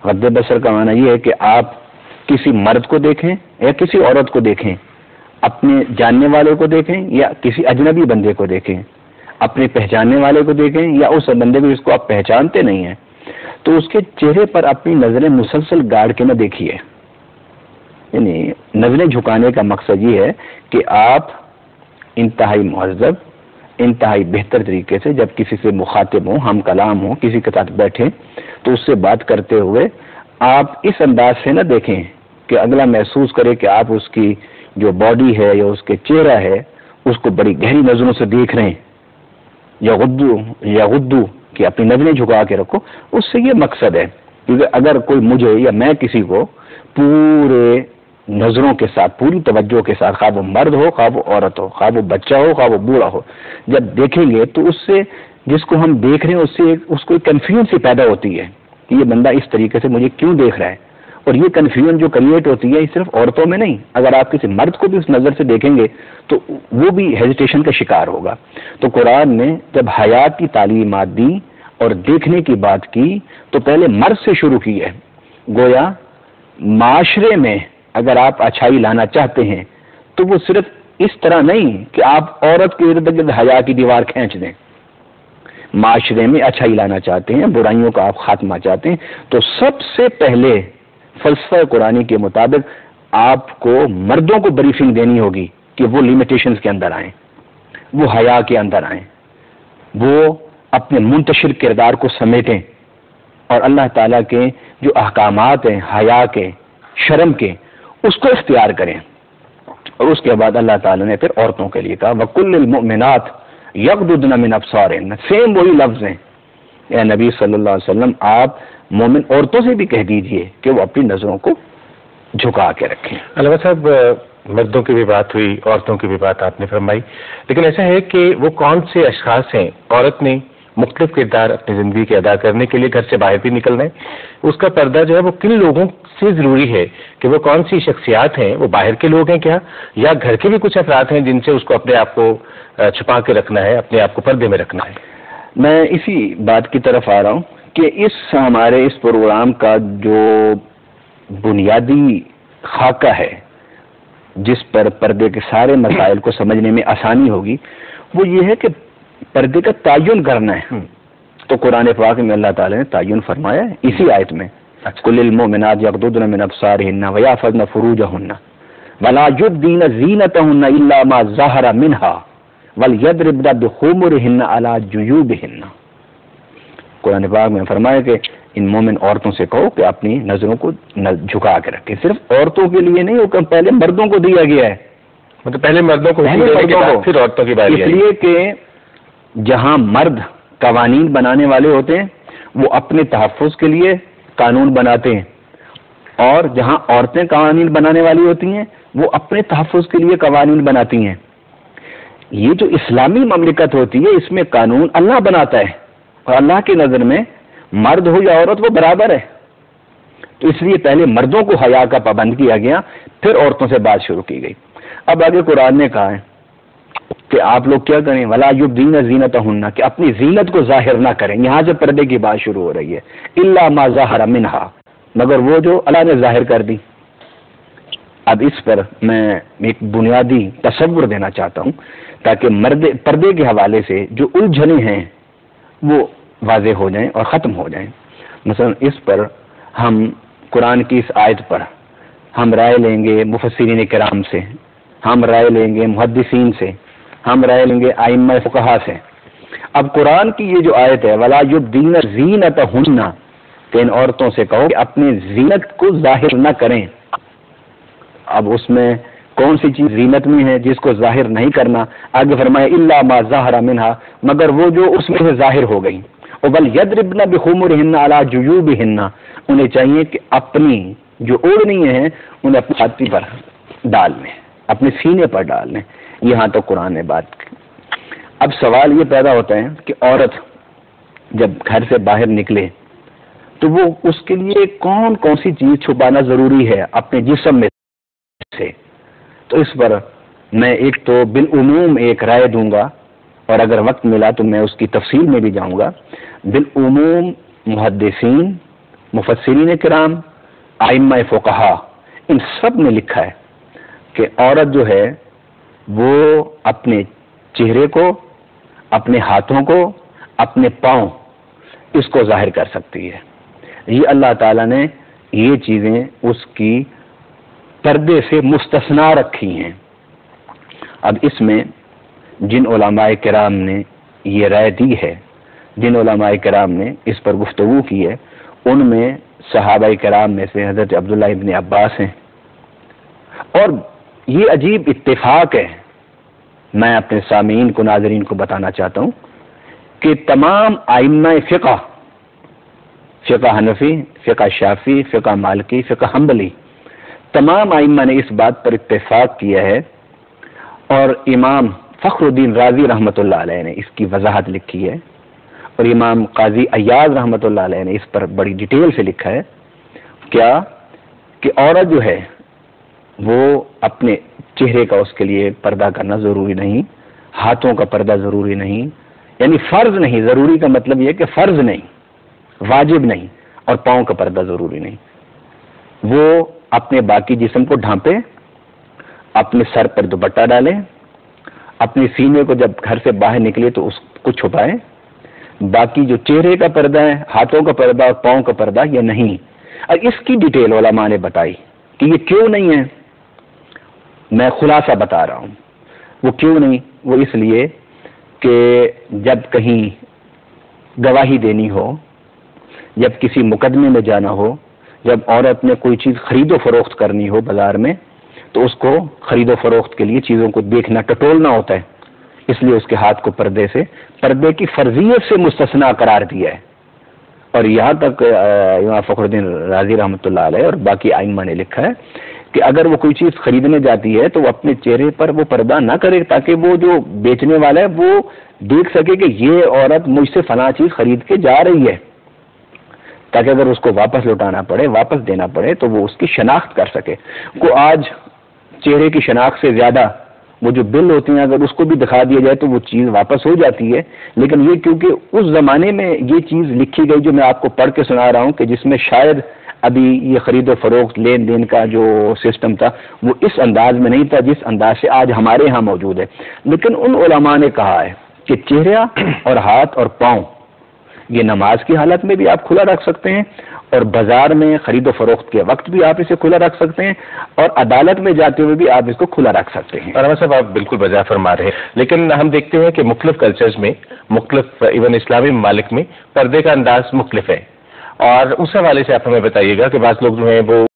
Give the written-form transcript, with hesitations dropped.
غض بصر کا معنی یہ ہے کہ آپ کسی مرد کو دیکھیں یا کسی عورت کو دیکھیں، اپنے جاننے والے کو دیکھیں یا کسی اجنبی بندے کو دیکھیں، اپنے پہچاننے والے کو دیکھیں یا اس بندے کو جس کو آپ پہچانتے نہیں ہیں، تو اس کے چہرے پر اپنی نظریں مسلسل گاڑ کے نہ دیکھیے. یعنی نظریں جھکانے کا مقصد یہ ہے کہ آپ انتہائی مہذب، انتہائی بہتر طریقے سے جب کسی سے مخاطب ہوں، ہم کلام ہوں، کسی کے ساتھ بیٹھیں تو اس سے بات کرتے ہوئے آپ اس انداز سے نہ دیکھیں کہ اگلا محسوس کرے کہ آپ اس کی جو باڈی ہے یا اس کے چہرہ ہے اس کو بڑی گہری نظروں سے دیکھ رہے ہیں. یا غدو کہ اپنی نظریں جھکا کے رکھو. اس سے یہ مقصد ہے کیونکہ اگر کوئی مجھے یا میں کسی کو پورے نظروں کے ساتھ، پوری توجہ کے ساتھ، خواہ وہ مرد ہو، خواہ وہ عورت ہو، خواہ وہ بچہ ہو، خواہ وہ بوڑھا ہو، جب دیکھیں گے تو اس سے جس کو ہم دیکھ رہے ہیں اس سے اس کو ایک کنفیوژن سی پیدا ہوتی ہے کہ یہ بندہ اس طریقے سے مجھے کیوں دیکھ رہا ہے. اور یہ کنفیوژن جو کریٹ ہوتی ہے یہ صرف عورتوں میں نہیں، اگر آپ کسی مرد کو بھی اس نظر سے دیکھیں گے تو وہ بھی ہیزیٹیشن کا شکار ہوگا. تو قرآن نے جب حیات کی تعلیمات دی اور دیکھنے کی بات کی تو پہلے مرد سے شروع کی ہے. گویا معاشرے میں اگر آپ اچھائی لانا چاہتے ہیں تو وہ صرف اس طرح نہیں کہ آپ عورت کے ارد گرد حیا کی دیوار کھینچ دیں. معاشرے میں اچھائی لانا چاہتے ہیں، برائیوں کا آپ خاتمہ چاہتے ہیں، تو سب سے پہلے فلسفہ قرآنی کے مطابق آپ کو مردوں کو بریفنگ دینی ہوگی کہ وہ لیمیٹیشنز کے اندر آئیں، وہ حیا کے اندر آئیں، وہ اپنے منتشر کردار کو سمیٹیں اور اللہ تعالیٰ کے جو احکامات ہیں حیا کے، شرم کے، اس کو اختیار کریں. اور اس کے بعد اللہ تعالیٰ نے پھر عورتوں کے لیے کہا وَقُلْ لِلْمُؤْمِنَاتِ يَغْضُضْنَ مِنْ أَبْصَارِهِنَّ. سیم وہی لفظ ہیں. اے نبی صلی اللہ علیہ وسلم آپ مومن عورتوں سے بھی کہہ دیجئے کہ وہ اپنی نظروں کو جھکا کے رکھیں. علامہ صاحب مردوں کی بھی بات ہوئی، عورتوں کی بھی بات آپ نے فرمائی، لیکن ایسا ہے کہ وہ کون سے اشخاص ہیں؟ عورت نے مختلف کردار اپنی زندگی کے ادا کرنے کے لیے گھر سے باہر بھی نکلنا ہے، اس کا پردہ جو ہے وہ کن لوگوں سے ضروری ہے کہ وہ کون سی شخصیات ہیں؟ وہ باہر کے لوگ ہیں کیا، یا گھر کے بھی کچھ افراد ہیں جن سے اس کو اپنے آپ کو چھپا کے رکھنا ہے، اپنے آپ کو پردے میں رکھنا ہے؟ میں اسی بات کی طرف آ رہا ہوں کہ ہمارے اس پروگرام کا جو بنیادی خاکہ ہے جس پر پردے کے سارے مسائل کو سمجھنے میں آسانی ہوگی وہ یہ ہے کہ پردے کا تعین کرنا ہے. تو قرآن پاک میں اللہ تعالی نے تعین فرمایا ہے اسی آیت میں قُلِ الْمُؤْمِنَاتُ يَغْضُضْنَ مِنْ أَبْصَارِهِنَّ وَيَحْفَظْنَ فُرُوجَهُنَّ وَلَا يُبْدِينَ زِينَتَهُنَّ إِلَّا مَا ظَهَرَ مِنْهَا وَلْيَضْرِبْنَ بِخُمُرِهِنَّ عَلَى جُيُوبِهِنَّ. قرآن پاک میں فرمایا کہ ان مومن عورتوں سے کہو کہ اپنی نظروں کو جھکا کے رکھیں. صرف عورتوں کے لیے نہیں، وہ پہلے مردوں کو دیا گیا ہے. مطلب پہلے مردوں کو پھر عورتوں کی باری. اس لیے کہ جہاں مرد قوانین بنانے والے ہوتے ہیں وہ اپنے تحفظ کے لیے قانون بناتے ہیں، اور جہاں عورتیں قوانین بنانے والی ہوتی ہیں وہ اپنے تحفظ کے لیے قوانین بناتی ہیں. یہ جو اسلامی مملکت ہوتی ہے اس میں قانون اللہ بناتا ہے اور اللہ کی نظر میں مرد ہو یا عورت وہ برابر ہے. تو اس لیے پہلے مردوں کو حیا کا پابند کیا گیا، پھر عورتوں سے بات شروع کی گئی. اب آگے قرآن نے کہا ہے کہ آپ لوگ کیا کریں وَلَا يُبْدِينَ زِينَتَهُنَّ کہ اپنی زینت کو ظاہر نہ کریں. یہاں سے پردے کی بات شروع ہو رہی ہے. إِلَّا مَا ظَهَرَ مِنْهَا مگر وہ جو اللہ نے ظاہر کر دی. اب اس پر میں ایک بنیادی تصور دینا چاہتا ہوں تاکہ پردے کے حوالے سے جو الجھنیں ہیں وہ واضح ہو جائیں اور ختم ہو جائیں. مثلا اس پر ہم قرآن کی اس آیت پر ہم رائے لیں گے مفسرین کرام سے، ہم رائے لیں گے محدثین سے، ہم رائے لیں گے ائمہ فقہا سے. اب قرآن کی یہ جو آیت ہے وَلَا يُبْدِينَ زِينَتَهُنَّ کہ ان عورتوں سے کہو کہ اپنی زینت کو ظاہر نہ کریں. اب اس میں کون سی چیز زینت میں ہے جس کو ظاہر نہیں کرنا؟ آگے فرمایا إِلَّا مَا ظَهَرَ مِنْهَا مگر وہ جو اس میں سے ظاہر ہو گئی. وَلْيَضْرِبْنَ بِخُمُرِهِنَّ عَلَى جُيُوبِهِنَّ انہیں چاہیے کہ اپنی جو اوڑھنی ہیں انہیں اپنی چھاتی پر ڈال لیں، اپنے سینے پر ڈال لیں. یہاں تو قرآن نے بات کی. اب سوال یہ پیدا ہوتا ہے کہ عورت جب گھر سے باہر نکلے تو وہ اس کے لیے کون کون سی چیز چھپانا ضروری ہے اپنے جسم میں سے. تو اس پر میں ایک تو بالعموم ایک رائے دوں گا اور اگر وقت ملا تو میں اس کی تفصیل میں بھی جاؤں گا. بالعموم محدثین، مفسرین کرام، ائمہ فقہا، ان سب نے لکھا ہے کہ عورت جو ہے وہ اپنے چہرے کو، اپنے ہاتھوں کو، اپنے پاؤں، اس کو ظاہر کر سکتی ہے. یہ اللہ تعالیٰ نے یہ چیزیں اس کی پردے سے مستثنا رکھی ہیں. اب اس میں جن علماء کرام نے یہ رائے دی ہے، جن علماء کرام نے اس پر گفتگو کی ہے، ان میں صحابہ کرام میں سے حضرت عبداللہ ابن عباس ہیں. اور یہ عجیب اتفاق ہے، میں اپنے سامعین کو، ناظرین کو بتانا چاہتا ہوں کہ تمام ائمہ فقہ، فقہ حنفی، فقہ شافعی، فقہ مالکی، فقہ حنبلی، تمام ائمہ نے اس بات پر اتفاق کیا ہے. اور امام فخر الدین رازی رحمۃ اللہ علیہ نے اس کی وضاحت لکھی ہے، اور امام قاضی ایاز رحمۃ اللہ علیہ نے اس پر بڑی ڈیٹیل سے لکھا ہے. کیا کہ عورت جو ہے وہ اپنے چہرے کا اس کے لیے پردہ کرنا ضروری نہیں، ہاتھوں کا پردہ ضروری نہیں، یعنی فرض نہیں. ضروری کا مطلب یہ کہ فرض نہیں، واجب نہیں، اور پاؤں کا پردہ ضروری نہیں. وہ اپنے باقی جسم کو ڈھانپے، اپنے سر پر دوپٹہ ڈالے، اپنے سینے کو جب گھر سے باہر نکلے تو اس کو چھپائے. باقی جو چہرے کا پردہ ہے، ہاتھوں کا پردہ اور پاؤں کا پردہ، یہ نہیں. اور اس کی ڈیٹیل علماء نے بتائی کہ یہ کیوں نہیں ہے. میں خلاصہ بتا رہا ہوں. وہ کیوں نہیں؟ وہ اس لیے کہ جب کہیں گواہی دینی ہو، جب کسی مقدمے میں جانا ہو، جب عورت نے کوئی چیز خرید و فروخت کرنی ہو بازار میں، تو اس کو خرید و فروخت کے لیے چیزوں کو دیکھنا، ٹٹولنا ہوتا ہے. اس لیے اس کے ہاتھ کو پردے کی فرضیت سے مستثنا قرار دیا ہے. اور یہاں تک امام فخر الدین رازی رحمۃ اللہ علیہ اور باقی ائمہ نے لکھا ہے کہ اگر وہ کوئی چیز خریدنے جاتی ہے تو وہ اپنے چہرے پر وہ پردہ نہ کرے، تاکہ وہ جو بیچنے والا ہے وہ دیکھ سکے کہ یہ عورت مجھ سے فلاں چیز خرید کے جا رہی ہے، تاکہ اگر اس کو واپس لوٹانا پڑے، واپس دینا پڑے، تو وہ اس کی شناخت کر سکے. کو آج چہرے کی شناخت سے زیادہ وہ جو بل ہوتی ہیں، اگر اس کو بھی دکھا دیا جائے تو وہ چیز واپس ہو جاتی ہے. لیکن یہ کیونکہ اس زمانے میں یہ چیز لکھی گئی جو میں آپ کو پڑھ کے سنا رہا ہوں، کہ جس میں شاید ابھی یہ خرید و فروخت، لین دین کا جو سسٹم تھا وہ اس انداز میں نہیں تھا جس انداز سے آج ہمارے ہاں موجود ہے. لیکن ان علماء نے کہا ہے کہ چہرہ اور ہاتھ اور پاؤں یہ نماز کی حالت میں بھی آپ کھلا رکھ سکتے ہیں، اور بازار میں خرید و فروخت کے وقت بھی آپ اسے کھلا رکھ سکتے ہیں، اور عدالت میں جاتے ہوئے بھی آپ اس کو کھلا رکھ سکتے ہیں. علامہ صاحب، آپ بالکل بجا فرما رہے ہیں، لیکن ہم دیکھتے ہیں کہ مختلف کلچرز میں، مختلف ایون اسلامی ممالک میں پردے کا انداز مختلف ہے. اور اس حوالے سے آپ ہمیں بتائیے گا کہ بعض لوگ جو ہیں وہ